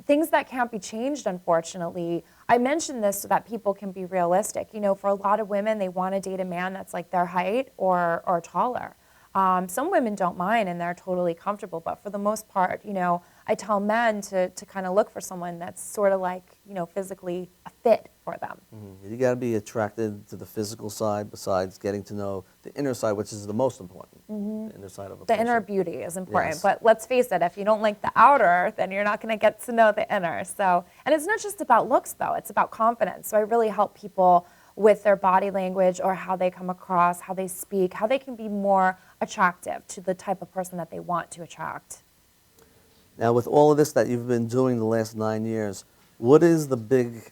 things that can't be changed, unfortunately. I mention this so that people can be realistic. For a lot of women, they want to date a man that's like their height or taller. Some women don't mind and they're totally comfortable, but for the most part, I tell men to kind of look for someone that's sort of like, physically a fit for them. You got to be attracted to the physical side besides getting to know the inner side, which is the most important. The inner side of a The person. inner beauty is important, Yes. but let's face it, if you don't like the outer, then you're not going to get to know the inner. So, and it's not just about looks though, it's about confidence. So I really help people with their body language or how they come across, how they speak, how they can be more attractive to the type of person that they want to attract. Now, with all of this that you've been doing the last 9 years, what is the big,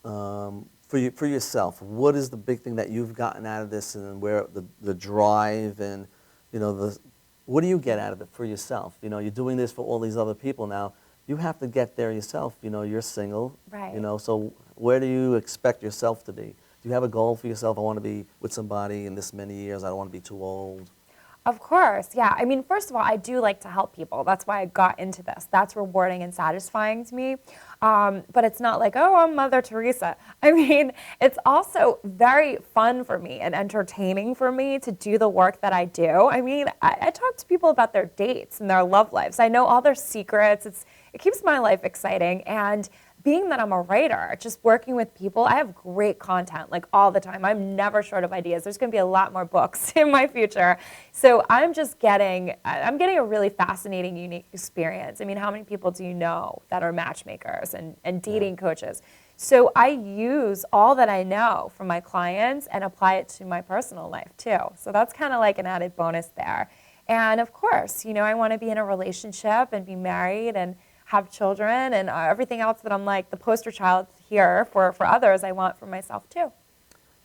for yourself, what is the big thing that you've gotten out of this, and where the drive and, what do you get out of it for yourself? You know, you're doing this for all these other people now. You have to get there yourself. You know, you're single. Right. You know, so where do you expect yourself to be? Do you have a goal for yourself? I want to be with somebody in this many years. I don't want to be too old. Of course, yeah. I mean, first of all, I do like to help people. That's why I got into this. That's rewarding and satisfying to me. But it's not like, oh, I'm Mother Teresa. I mean, it's also very fun for me and entertaining for me to do the work that I do. I mean, I talk to people about their dates and their love lives. I know all their secrets. It keeps my life exciting. And being that I'm a writer, just working with people, I have great content like all the time. I'm never short of ideas. There's going to be a lot more books in my future. So I'm getting a really fascinating, unique experience. I mean, how many people do you know that are matchmakers and dating coaches? So I use all that I know from my clients and apply it to my personal life too. So that's kind of like an added bonus there. And of course, you know, I want to be in a relationship and be married and have children and everything else that I'm like the poster child here for others, I want for myself too.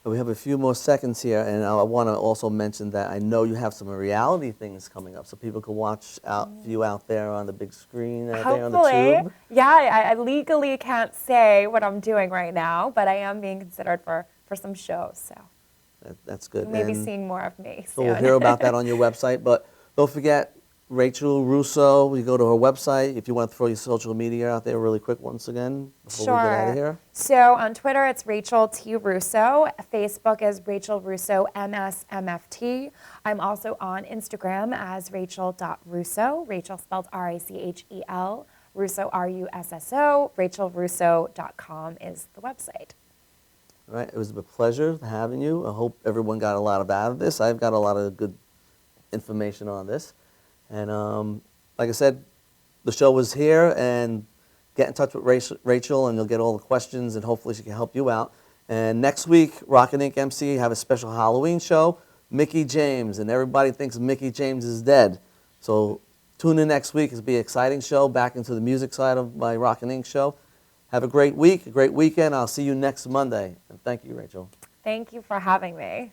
We have a few more seconds here, and I want to also mention that I know you have some reality things coming up, so people can watch you out there on the big screen out there on the tube. Yeah, I legally can't say what I'm doing right now, but I am being considered for some shows, so that's good. You may be seeing more of me So soon. we'll hear about that on your website, but don't forget, Rachel Russo, you go to her website if you want to throw your social media out there really quick once again before we get out of here. So on Twitter, it's Rachel T. Russo. Facebook is Rachel Russo MSMFT. I'm also on Instagram as Rachel.Russo. Rachel spelled R-A-C-H-E-L. Russo, R-U-S-S-O. RachelRusso.com is the website. All right, it was a pleasure having you. I hope everyone got a lot out of this. I've got a lot of good information on this. And like I said, the show was here, and get in touch with Rachel, and you'll get all the questions, and hopefully she can help you out. And next week, Rockin' Inc. MC have a special Halloween show, Mickey James, and everybody thinks Mickey James is dead. So tune in next week. It'll be an exciting show, back into the music side of my Rockin' Inc. show. Have a great week, a great weekend. I'll see you next Monday. And thank you, Rachel. Thank you for having me.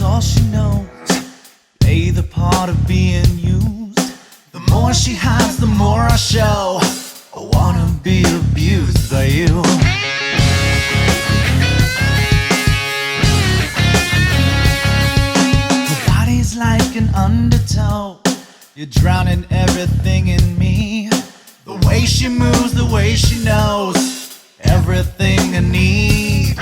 All she knows, play the part of being used. The more she hides, the more I show. I wanna be abused by you. Her body's like an undertow. You're drowning everything in me. The way she moves, the way she knows everything I need.